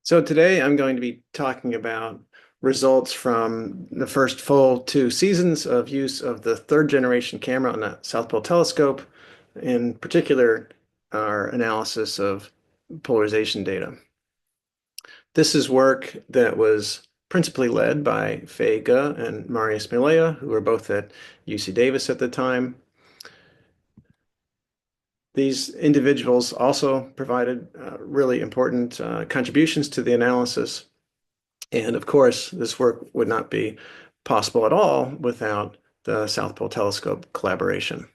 So today I'm going to be talking about results from the first full 2 seasons of use of the third generation camera on the South Pole Telescope, in particular, our analysis of polarization data. This is work that was principally led by Fei Ge and Marius Milea, who were both at UC Davis at the time. These individuals also provided really important contributions to the analysis. And of course, this work would not be possible at all without the South Pole Telescope collaboration.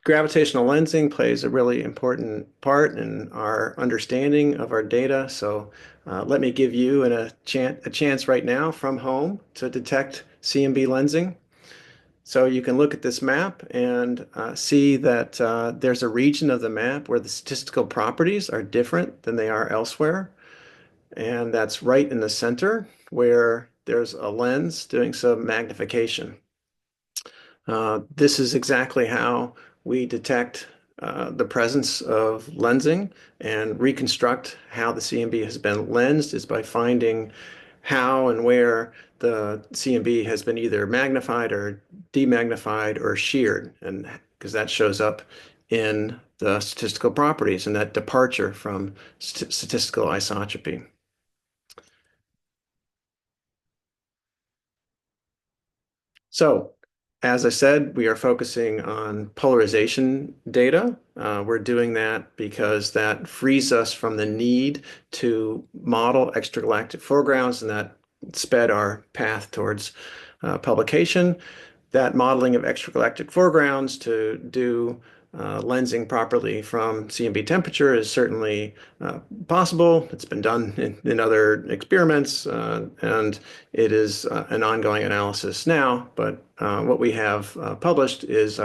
Gravitational lensing plays a really important part in our understanding of our data. So let me give you a chance right now from home to detect CMB lensing. So you can look at this map and see that there's a region of the map where the statistical properties are different than they are elsewhere. And that's right in the center where there's a lens doing some magnification. This is exactly how we detect the presence of lensing and reconstruct how the CMB has been lensed is by finding how and where the CMB has been either magnified or demagnified or sheared, and because that shows up in the statistical properties and that departure from statistical isotropy. So, as I said, we are focusing on polarization data. We're doing that because that frees us from the need to model extragalactic foregrounds, and that sped our path towards publication. That modeling of extragalactic foregrounds to do lensing properly from CMB temperature is certainly possible. It's been done in other experiments, and it is an ongoing analysis now. But what we have published is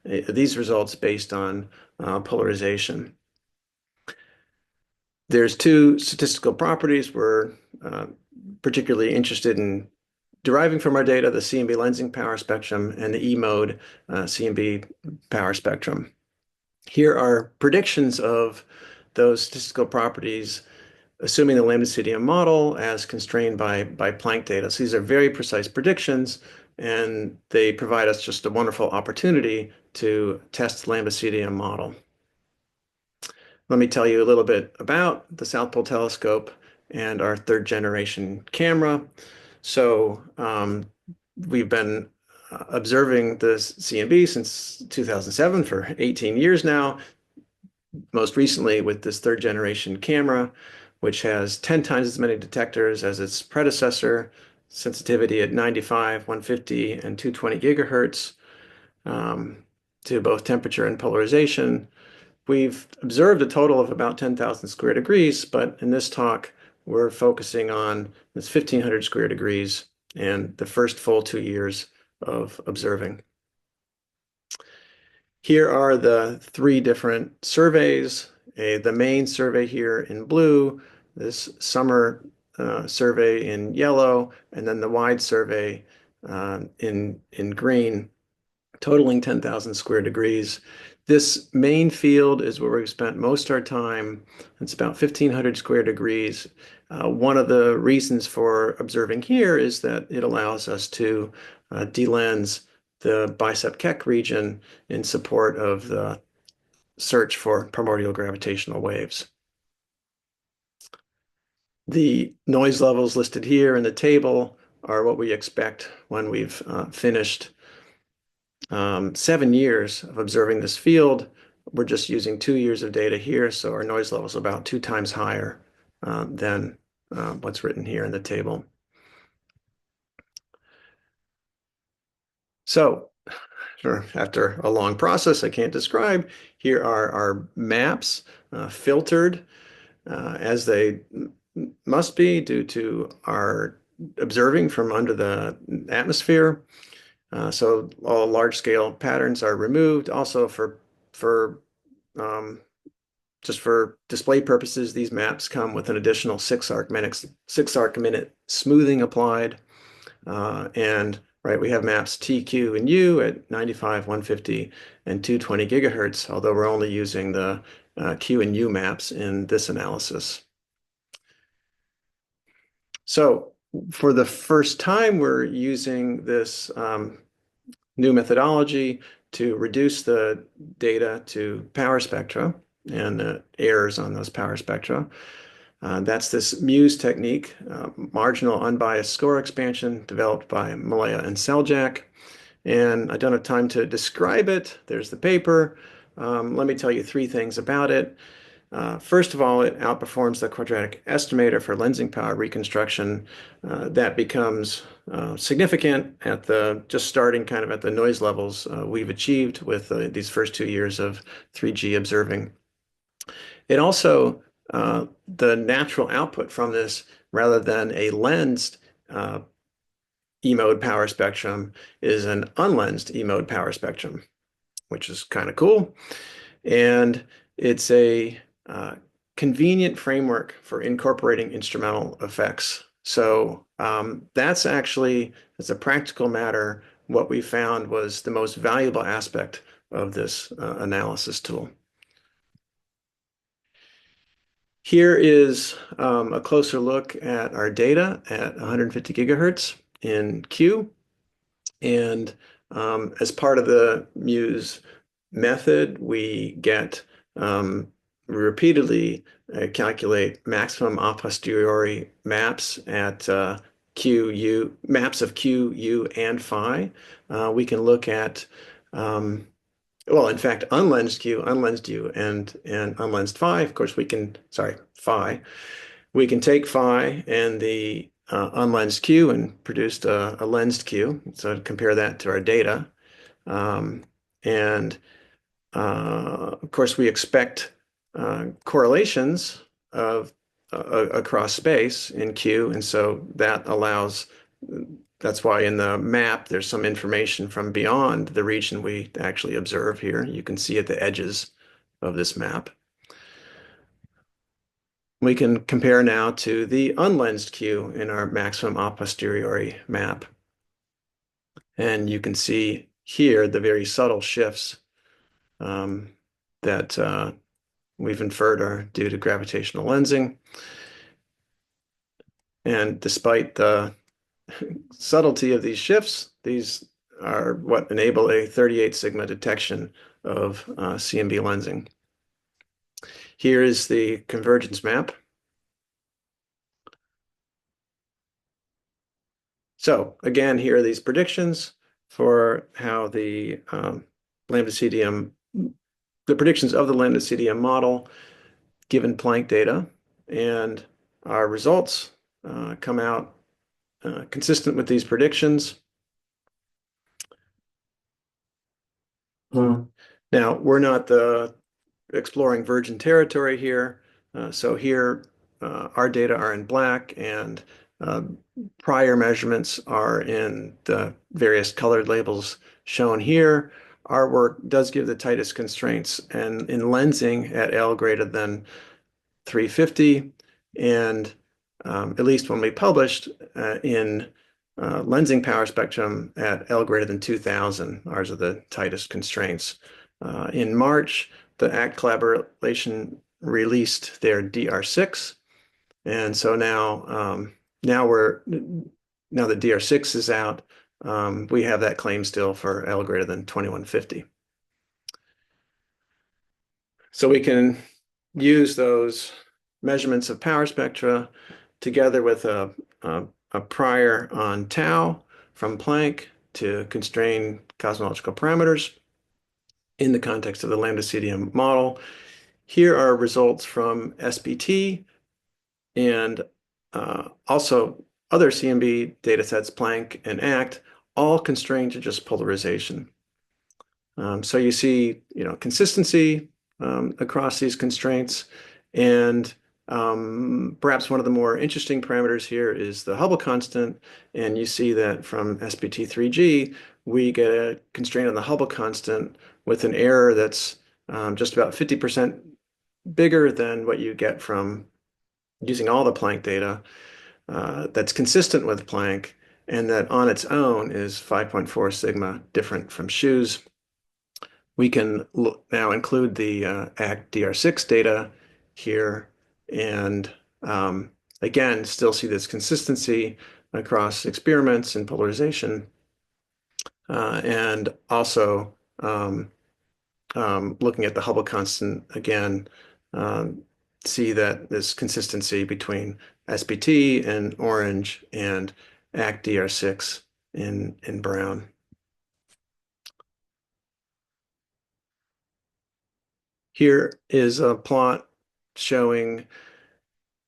these results based on polarization. There's two statistical properties we're particularly interested in deriving from our data, the CMB lensing power spectrum and the E-mode CMB power spectrum. Here are predictions of those statistical properties, assuming the LCDM model as constrained by Planck data. So these are very precise predictions, and they provide us just a wonderful opportunity to test the LCDM model. Let me tell you a little bit about the South Pole Telescope and our third generation camera. So we've been observing the CMB since 2007 for 18 years now, most recently with this third generation camera, which has 10 times as many detectors as its predecessor, sensitivity at 95, 150, and 220 gigahertz to both temperature and polarization. We've observed a total of about 10,000 square degrees, but in this talk, we're focusing on this 1,500 square degrees and the first full 2 years of observing. Here are the 3 different surveys. The main survey here in blue, this summer survey in yellow, and then the wide survey in green, totaling 10,000 square degrees. This main field is where we've spent most of our time. It's about 1,500 square degrees. One of the reasons for observing here is that it allows us to delens the bicep Keck region in support of the search for primordial gravitational waves. The noise levels listed here in the table are what we expect when we've finished 7 years of observing this field. We're just using 2 years of data here, so our noise level is about 2 times higher than what's written here in the table. So after a long process I can't describe, here are our maps filtered as they must be due to our observing from under the atmosphere. So all large-scale patterns are removed. Also just for display purposes, these maps come with an additional 6 arc minute smoothing applied. And we have maps T, Q, and U at 95, 150, and 220 gigahertz, although we're only using the Q and U maps in this analysis. So for the first time, we're using this new methodology to reduce the data to power spectra and errors on those power spectra. That's this Muse technique, marginal unbiased score expansion developed by Malaya and Seljak. And I don't have time to describe it. There's the paper. Let me tell you three things about it. First of all, it outperforms the quadratic estimator for lensing power reconstruction. That becomes significant at the just starting kind of at the noise levels we've achieved with these first 2 years of 3G observing. It also, the natural output from this, rather than a lensed E-mode power spectrum, is an unlensed E-mode power spectrum, which is kind of cool. And it's a convenient framework for incorporating instrumental effects. So that's actually, as a practical matter, what we found was the most valuable aspect of this analysis tool. Here is a closer look at our data at 150 gigahertz in Q. And as part of the Muse method, we get repeatedly calculate maximum a posteriori maps at maps of Q, U, and phi. We can look at well, in fact, unlensed Q, unlensed U, and unlensed phi. Of course, we can, sorry, phi. We can take phi and the unlensed Q and produced a lensed Q. So compare that to our data. And of course, we expect correlations of across space in Q, and so that allows. That's why in the map there's some information from beyond the region we actually observe here. You can see at the edges of this map. We can compare now to the unlensed Q in our maximum a posteriori map. And you can see here the very subtle shifts that we've inferred are due to gravitational lensing. And despite the subtlety of these shifts, these are what enable a 38 sigma detection of CMB lensing. Here is the convergence map. So again, here are these predictions for how the lambda CDM, the predictions of the lambda CDM model given Planck data, and our results come out consistent with these predictions. Now, we're not exploring virgin territory here. So here, our data are in black, and prior measurements are in the various colored labels shown here. Our work does give the tightest constraints, and in lensing at L greater than 350, and at least when we published in lensing power spectrum at L greater than 2000, ours are the tightest constraints. In March, the ACT Collaboration released their DR6, and so now now that DR6 is out, we have that claim still for L greater than 2150. So we can use those measurements of power spectra together with a prior on tau from Planck to constrain cosmological parameters in the context of the lambda CDM model. Here are results from SPT and also other CMB datasets, Planck and ACT, all constrained to just polarization. So you see, consistency across these constraints, and perhaps one of the more interesting parameters here is the Hubble constant, and you see that from SPT-3G, we get a constraint on the Hubble constant with an error that's just about 50% bigger than what you get from using all the Planck data, that's consistent with Planck, and that on its own is 5.4 sigma different from Schu's. We can now include the ACT DR6 data here, and again, still see this consistency across experiments and polarization. And also looking at the Hubble constant again, um, see that this consistency between SPT in orange and ACT-DR6 in brown. Here is a plot showing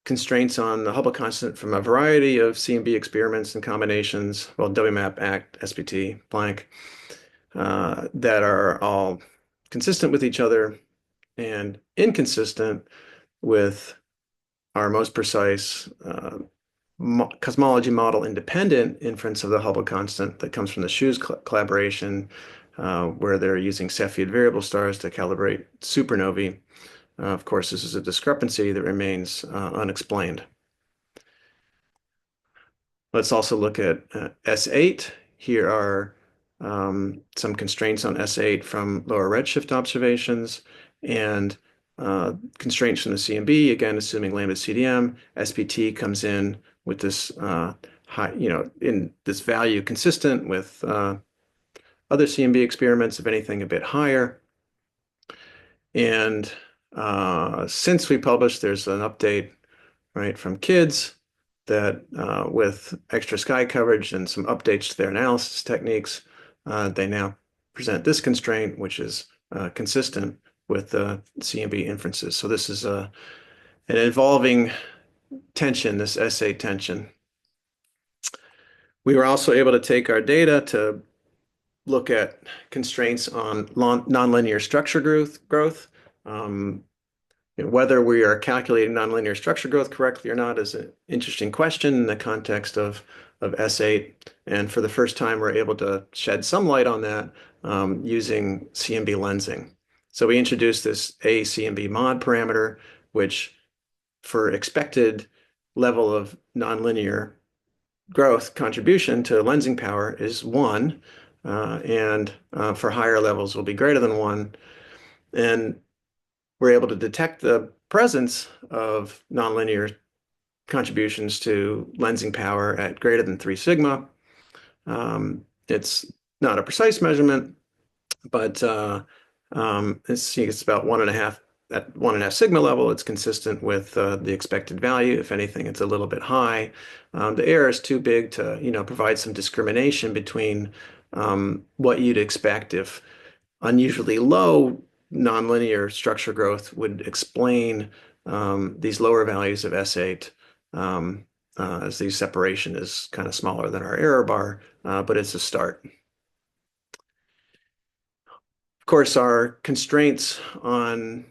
constraints on the Hubble constant from a variety of CMB experiments and combinations, well, WMAP, ACT, SPT, blank, that are all consistent with each other and inconsistent with our most precise cosmology model independent inference of the Hubble constant that comes from the SHOES collaboration, where they're using Cepheid variable stars to calibrate supernovae. Of course, this is a discrepancy that remains unexplained. Let's also look at S8. Here are some constraints on S8 from lower redshift observations and constraints from the CMB, again, assuming lambda CDM. SPT comes in with this high, in this value consistent with other CMB experiments, if anything, a bit higher. And since we published, there's an update, right, from kids that with extra sky coverage and some updates to their analysis techniques, they now present this constraint, which is consistent with the CMB inferences. So this is an evolving tension, this S8 tension. We were also able to take our data to look at constraints on nonlinear structure growth. Whether we are calculating nonlinear structure growth correctly or not is an interesting question in the context of S8. And for the first time, we're able to shed some light on that using CMB lensing. So we introduced this ACMB mod parameter, which for expected level of nonlinear growth contribution to lensing power is 1, and for higher levels will be greater than 1. And we're able to detect the presence of nonlinear contributions to lensing power at greater than 3 sigma. It's not a precise measurement, but it's about 1.5 at 1.5 sigma level. It's consistent with the expected value. If anything, it's a little bit high. The error is too big to provide some discrimination between what you'd expect if unusually low nonlinear structure growth would explain these lower values of S8 as the separation is kind of smaller than our error bar, but it's a start. Of course, our constraints on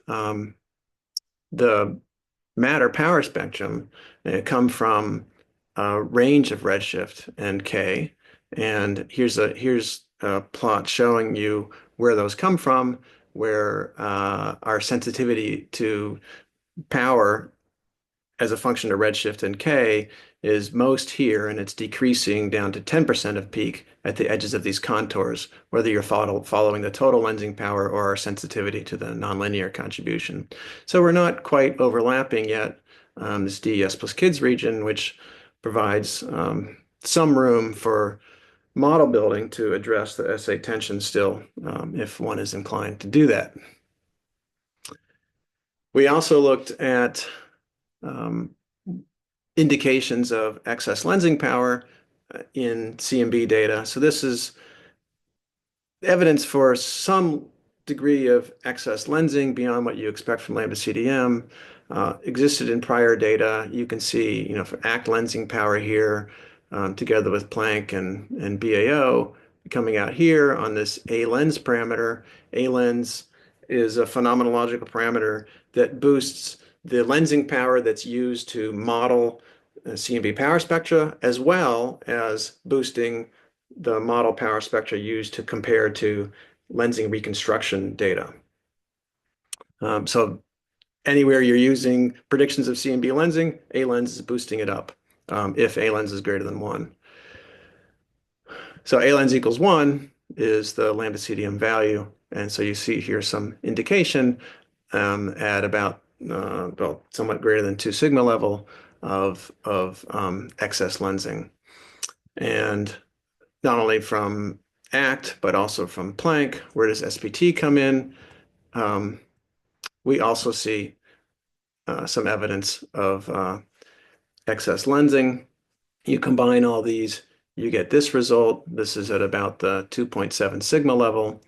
the matter power spectrum come from a range of redshift and K. And here's a plot showing you where those come from, where our sensitivity to power as a function of redshift and K is most here, and it's decreasing down to 10% of peak at the edges of these contours, whether you're following the total lensing power or our sensitivity to the nonlinear contribution. So we're not quite overlapping yet this DES plus kids region, which provides some room for model building to address the S8 tension still, if one is inclined to do that. We also looked at indications of excess lensing power in CMB data. So this is evidence for some degree of excess lensing beyond what you expect from lambda CDM. Existed in prior data. You can see, for ACT lensing power here, together with Planck and BAO, coming out here on this A lens parameter. A lens is a phenomenological parameter that boosts the lensing power that's used to model CMB power spectra, as well as boosting the model power spectra used to compare to lensing reconstruction data. So anywhere you're using predictions of CMB lensing, A lens is boosting it up if A lens is greater than 1. So A lens equals 1 is the lambda CDM value. And so you see here some indication at about, well, somewhat greater than 2 sigma level of excess lensing. And not only from ACT, but also from Planck. Where does SPT come in? We also see some evidence of excess lensing. You combine all these, you get this result. This is at about the 2.7 sigma level.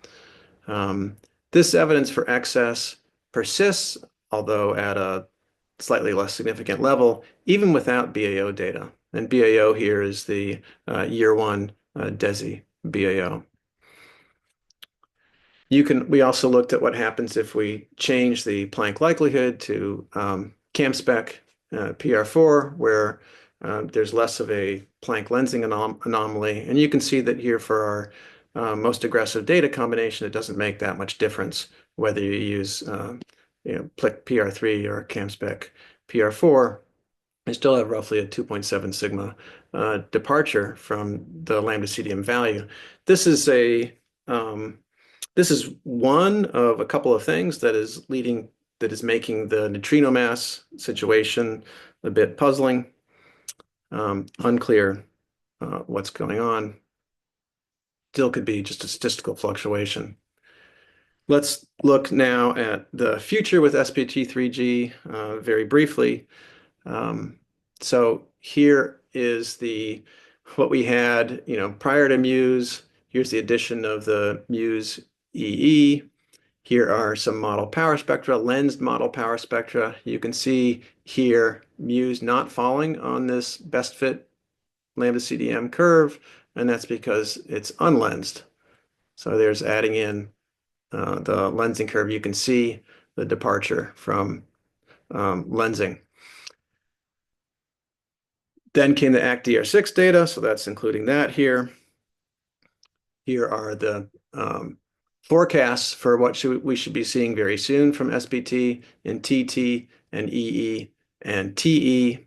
This evidence for excess persists, although at a slightly less significant level, even without BAO data. And BAO here is the year one DESI BAO. We also looked at what happens if we change the Planck likelihood to CamSpec PR4, where there's less of a Planck lensing anomaly. And you can see that here for our most aggressive data combination, it doesn't make that much difference whether you use PLIC PR3 or CamSpec PR4. I still have roughly a 2.7 sigma departure from the lambda CDM value. This is one of a couple of things that is making the neutrino mass situation a bit puzzling. Unclear what's going on. Still could be just a statistical fluctuation. Let's look now at the future with SPT-3G very briefly. So here is what we had, prior to Muse. Here's the addition of the Muse EE. Here are some model power spectra, lensed model power spectra. You can see here Muse not falling on this best fit lambda CDM curve, and that's because it's unlensed. So there's adding in the lensing curve. You can see the departure from lensing. Then came the ACT-DR6 data, so that's including that here. Here are the forecasts for what we should be seeing very soon from SPT in TT and EE and TE.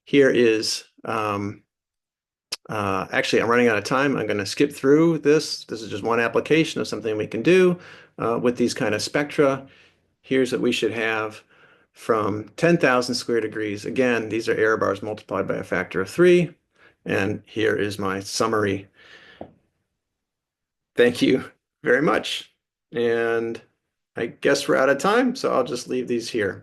Here is, actually, I'm running out of time. I'm going to skip through this. This is just one application of something we can do with these kind of spectra. Here's what we should have from 10,000 square degrees. Again, these are error bars multiplied by a factor of 3. And here is my summary. Thank you very much. And I guess we're out of time, so I'll just leave these here.